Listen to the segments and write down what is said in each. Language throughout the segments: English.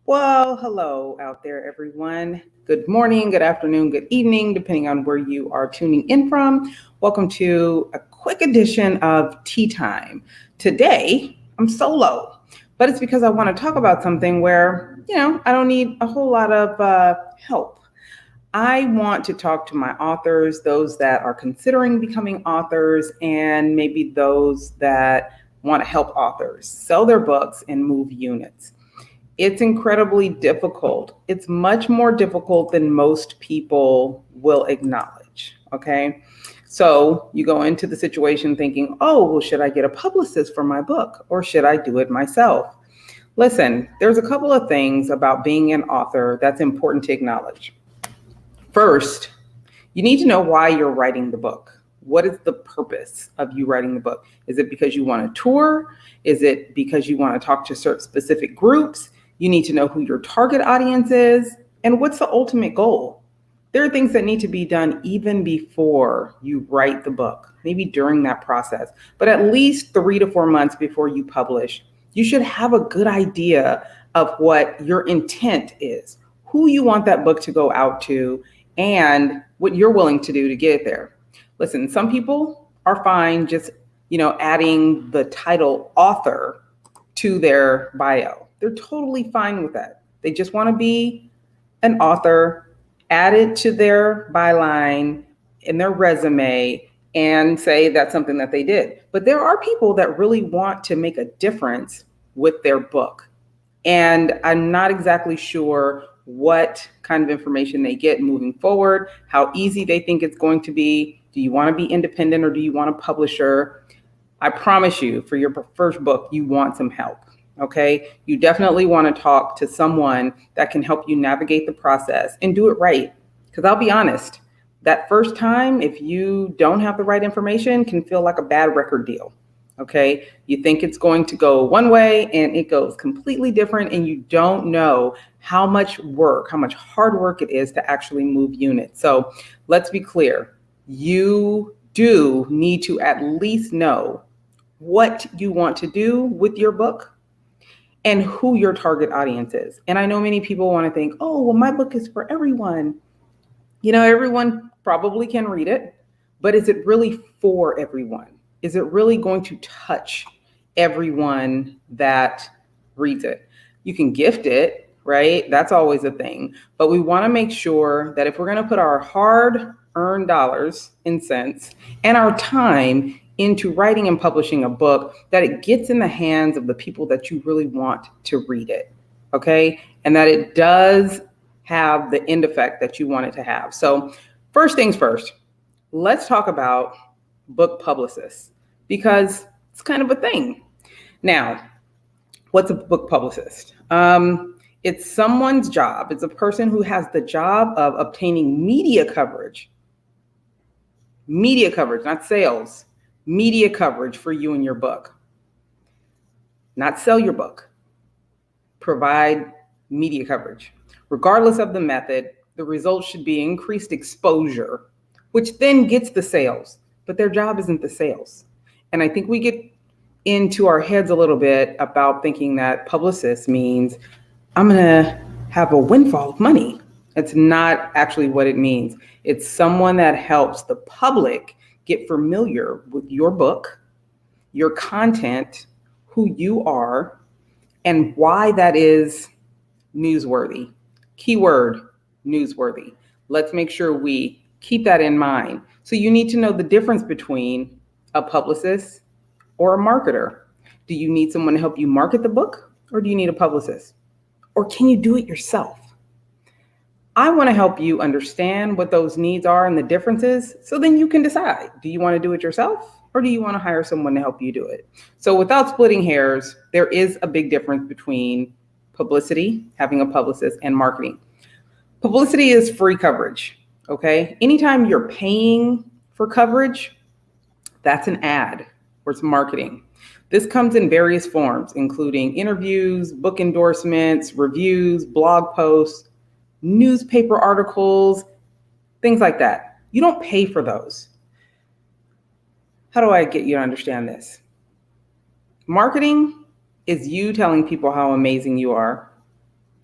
Well, hello out there, everyone. Good morning, good afternoon, good evening, depending on where you are tuning in from. Welcome to a quick edition of Tea Time. Today, I'm solo, but it's because I want to talk about something where, I don't need a whole lot of help. I want to talk to my authors, those that are considering becoming authors, and maybe those that want to help authors sell their books and move units. It's incredibly difficult. It's much more difficult than most people will acknowledge. Okay. So you go into the situation thinking, oh, well, should I get a publicist for my book or should I do it myself? Listen, there's a couple of things about being an author that's important to acknowledge. First, you need to know why you're writing the book. What is the purpose of you writing the book? Is it because you want to tour? Is it because you want to talk to certain specific groups? You need to know who your target audience is and what's the ultimate goal. There are things that need to be done even before you write the book, maybe during that process, but at least 3 to 4 months before you publish. You should have a good idea of what your intent is, who you want that book to go out to, and what you're willing to do to get it there. Listen, some people are fine just, adding the title author to their bio. They're totally fine with that. They just want to be an author, add it to their byline in their resume and say that's something that they did. But there are people that really want to make a difference with their book. And I'm not exactly sure what kind of information they get moving forward, how easy they think it's going to be. Do you want to be independent or do you want a publisher? I promise you, for your first book, you want some help. Okay. You definitely want to talk to someone that can help you navigate the process and do it right. Because I'll be honest, that first time, if you don't have the right information, can feel like a bad record deal. Okay. You think it's going to go one way and it goes completely different. And you don't know how much work, how much hard work it is to actually move units. So let's be clear. You do need to at least know what you want to do with your book and who your target audience is. And I know many people want to think, oh, well, my book is for everyone. Everyone probably can read it, but is it really for everyone? Is it really going to touch everyone that reads it? You can gift it, right? That's always a thing. But we want to make sure that if we're going to put our hard-earned dollars and cents and our time into writing and publishing a book, that it gets in the hands of the people that you really want to read it, okay? And that it does have the end effect that you want it to have. So first things first, let's talk about book publicists because it's kind of a thing. Now, what's a book publicist? It's someone's job. It's a person who has the job of obtaining media coverage, not sales. Media coverage for you and your book. Not sell your book. Provide media coverage. Regardless of the method, the result should be increased exposure, which then gets the sales. But their job isn't the sales. And I think we get into our heads a little bit about thinking that publicist means I'm going to have a windfall of money. It's not actually what it means. It's someone that helps the public get familiar with your book, your content, who you are, and why that is newsworthy. Keyword, newsworthy. Let's make sure we keep that in mind. So you need to know the difference between a publicist or a marketer. Do you need someone to help you market the book, or do you need a publicist? Or can you do it yourself? I want to help you understand what those needs are and the differences so then you can decide, do you want to do it yourself or do you want to hire someone to help you do it? So without splitting hairs, there is a big difference between publicity, having a publicist, and marketing. Publicity is free coverage, okay? Anytime you're paying for coverage, that's an ad or it's marketing. This comes in various forms, including interviews, book endorsements, reviews, blog posts, newspaper articles, things like that. You don't pay for those. How do I get you to understand this? Marketing is you telling people how amazing you are.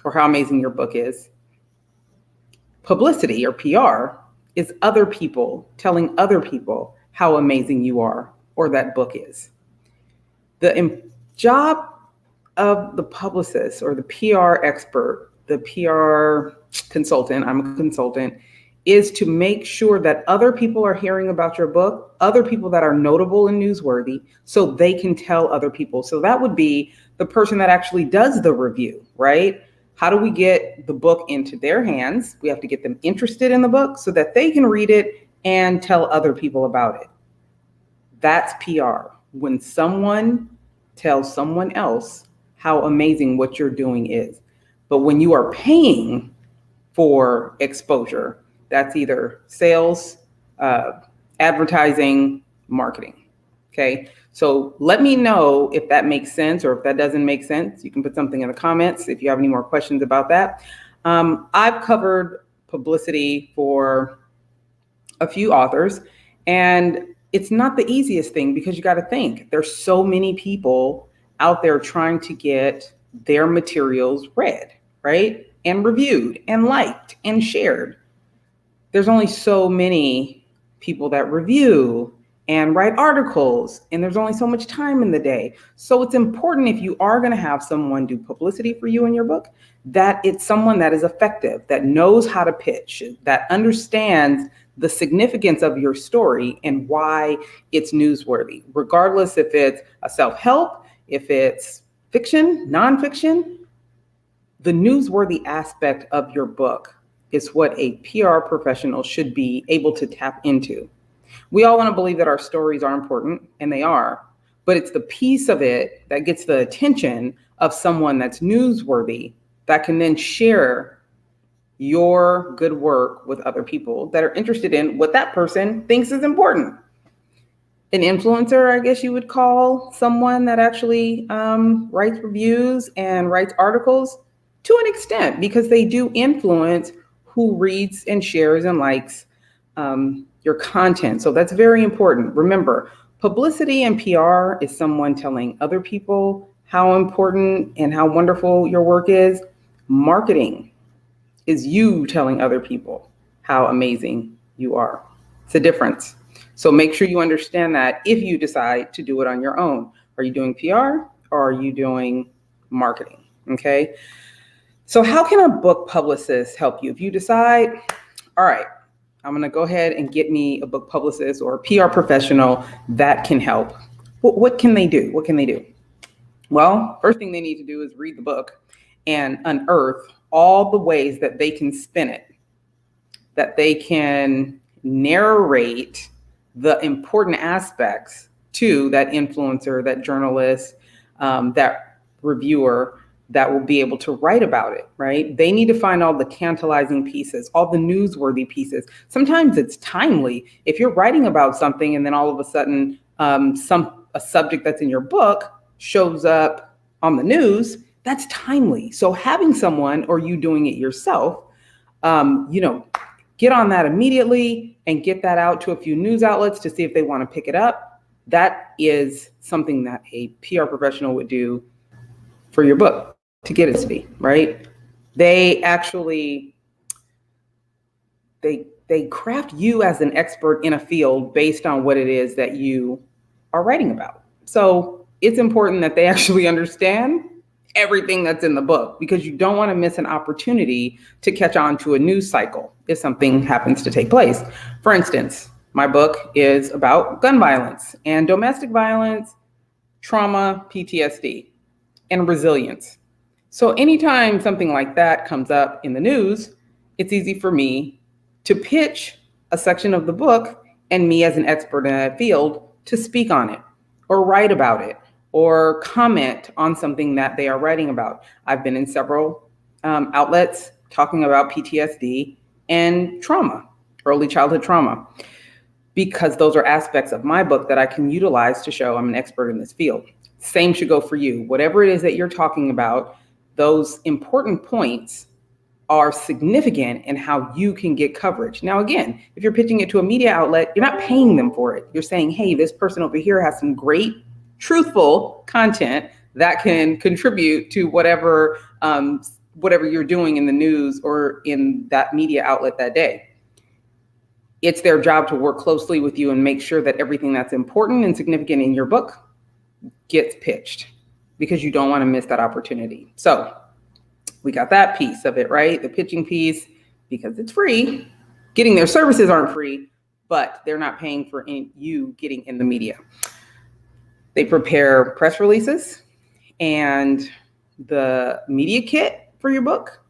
or how amazing your book is. Publicity or PR is other people telling other people how amazing you are or that book is. The job of the publicist or the PR expert, the PR consultant, I'm a consultant, is to make sure that other people are hearing about your book, other people that are notable and newsworthy, so they can tell other people. So that would be the person that actually does the review, right? How do we get the book into their hands? We have to get them interested in the book so that they can read it and tell other people about it. That's PR. When someone tells someone else how amazing what you're doing is. But when you are paying for exposure, that's either sales, advertising, marketing. Okay. So let me know if that makes sense or if that doesn't make sense. You can put something in the comments if you have any more questions about that. I've covered publicity for a few authors, and it's not the easiest thing because you got to think there's so many people out there trying to get their materials read, right? And reviewed and liked and shared. There's only so many people that review and write articles, and there's only so much time in the day. So it's important, if you are going to have someone do publicity for you in your book, that it's someone that is effective, that knows how to pitch, that understands the significance of your story and why it's newsworthy, regardless if it's a self-help, if it's fiction, nonfiction. The newsworthy aspect of your book is what a PR professional should be able to tap into. We all want to believe that our stories are important, and they are, but it's the piece of it that gets the attention of someone that's newsworthy that can then share your good work with other people that are interested in what that person thinks is important. An influencer, I guess you would call someone that actually writes reviews and writes articles to an extent, because they do influence who reads and shares and likes your content. So that's very important. Remember, publicity and PR is someone telling other people how important and how wonderful your work is. Marketing is you telling other people how amazing you are. It's a difference. So make sure you understand that if you decide to do it on your own. Are you doing PR or are you doing marketing? Okay. So how can a book publicist help you? If you decide, all right, I'm going to go ahead and get me a book publicist or a PR professional that can help. What can they do? What can they do? Well, first thing they need to do is read the book and unearth all the ways that they can spin it, that they can narrate the important aspects to that influencer, that journalist, that reviewer that will be able to write about it, right? They need to find all the tantalizing pieces, all the newsworthy pieces. Sometimes it's timely. If you're writing about something and then all of a sudden a subject that's in your book shows up on the news, that's timely. So having someone, or you doing it yourself, get on that immediately and get that out to a few news outlets to see if they want to pick it up. That is something that a PR professional would do for your book to get it to be, right? They actually, they craft you as an expert in a field based on what it is that you are writing about. So it's important that they actually understand everything that's in the book, because you don't want to miss an opportunity to catch on to a news cycle if something happens to take place. For instance, my book is about gun violence and domestic violence, trauma, PTSD, and resilience. So anytime something like that comes up in the news, it's easy for me to pitch a section of the book and me as an expert in that field to speak on it or write about it or comment on something that they are writing about. I've been in several outlets talking about PTSD and trauma, early childhood trauma, because those are aspects of my book that I can utilize to show I'm an expert in this field. Same should go for you. Whatever it is that you're talking about, those important points are significant in how you can get coverage. Now, again, if you're pitching it to a media outlet, you're not paying them for it. You're saying, hey, this person over here has some great, truthful content that can contribute to whatever whatever you're doing in the news or in that media outlet that day. It's their job to work closely with you and make sure that everything that's important and significant in your book gets pitched, because you don't want to miss that opportunity. So we got that piece of it, right? The pitching piece, because it's free. Getting their services aren't free, but they're not paying for you getting in the media. They prepare press releases and the media kit for your book.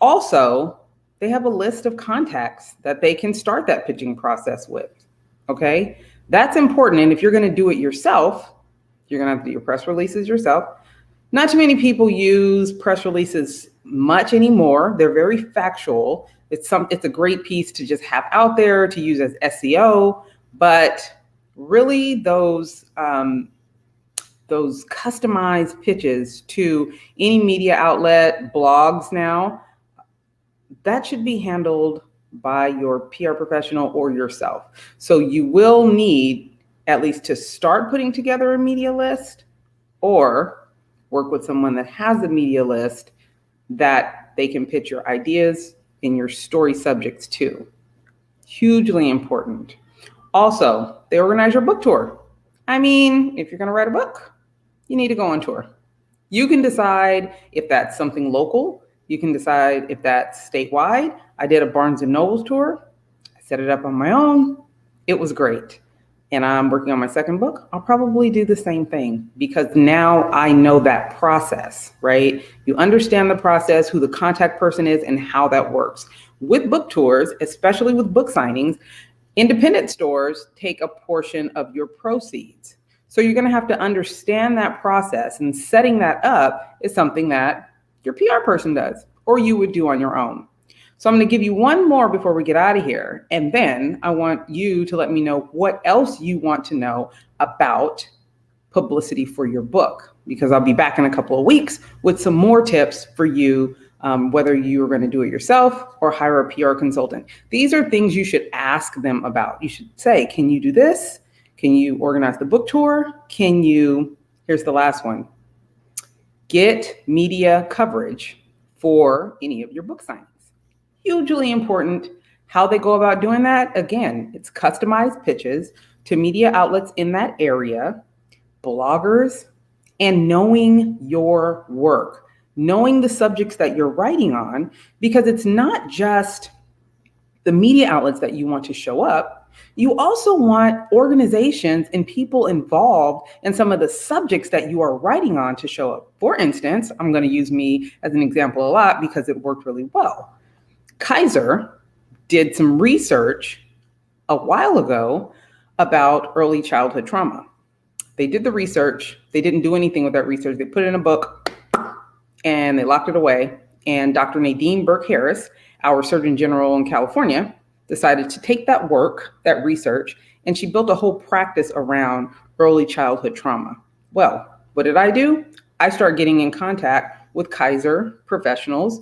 Also, they have a list of contacts that they can start that pitching process with, okay? That's important. And if you're going to do it yourself, you're going to have to do your press releases yourself. Not too many people use press releases much anymore. They're very factual. It's a great piece to just have out there to use as SEO, but really those customized pitches to any media outlet, blogs now, that should be handled by your PR professional or yourself. So you will need at least to start putting together a media list, or work with someone that has a media list that they can pitch your ideas and your story subjects to. Hugely important. Also, they organize your book tour. I mean, if you're going to write a book, you need to go on tour. You can decide if that's something local. You can decide if that's statewide. I did a Barnes & Noble tour. I set it up on my own. It was great. And I'm working on my second book. I'll probably do the same thing, because now I know that process, right? You understand the process, who the contact person is, and how that works. With book tours, especially with book signings, independent stores take a portion of your proceeds. So you're going to have to understand that process, and setting that up is something that your PR person does, or you would do on your own. So I'm going to give you one more before we get out of here. And then I want you to let me know what else you want to know about publicity for your book, because I'll be back in a couple of weeks with some more tips for you, whether you are going to do it yourself or hire a PR consultant. These are things you should ask them about. You should say, can you do this? Can you organize the book tour? Here's the last one. Get media coverage for any of your book signings. Hugely important. How they go about doing that, again, it's customized pitches to media outlets in that area, bloggers, and knowing your work, knowing the subjects that you're writing on, because it's not just the media outlets that you want to show up. You also want organizations and people involved in some of the subjects that you are writing on to show up. For instance, I'm going to use me as an example a lot because it worked really well. Kaiser did some research a while ago about early childhood trauma. They did the research. They didn't do anything with that research. They put it in a book and they locked it away. And Dr. Nadine Burke-Harris, our Surgeon General in California, decided to take that work, that research, and she built a whole practice around early childhood trauma. Well, what did I do? I started getting in contact with Kaiser professionals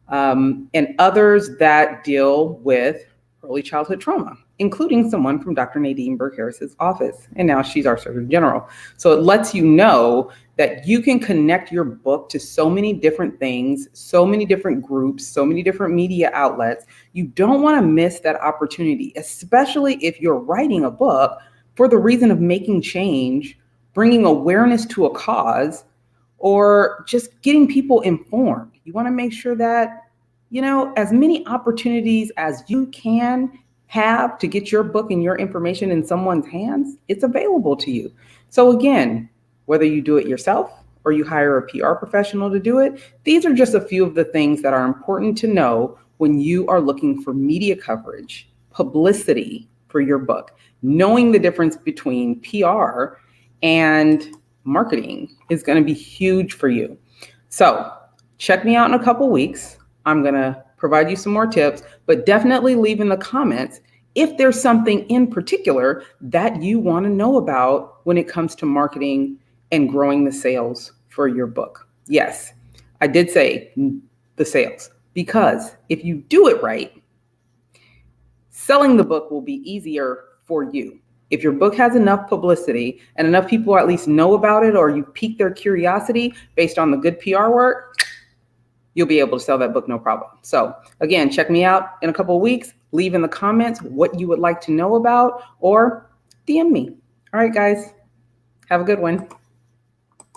and others that deal with early childhood trauma, including someone from Dr. Nadine Burke-Harris's office. And now she's our Surgeon General. So it lets you know that you can connect your book to so many different things, so many different groups, so many different media outlets. You don't want to miss that opportunity, especially if you're writing a book for the reason of making change, bringing awareness to a cause, or just getting people informed. You want to make sure that, as many opportunities as you can have to get your book and your information in someone's hands, it's available to you. So again, whether you do it yourself or you hire a PR professional to do it, these are just a few of the things that are important to know when you are looking for media coverage, publicity for your book. Knowing the difference between PR and marketing is going to be huge for you. So check me out in a couple weeks. I'm going to provide you some more tips, but definitely leave in the comments if there's something in particular that you want to know about when it comes to marketing and growing the sales for your book. Yes, I did say the sales, because if you do it right, selling the book will be easier for you. If your book has enough publicity and enough people at least know about it, or you pique their curiosity based on the good PR work, you'll be able to sell that book, no problem. So again, check me out in a couple of weeks. Leave in the comments what you would like to know about or DM me. All right, guys, have a good one.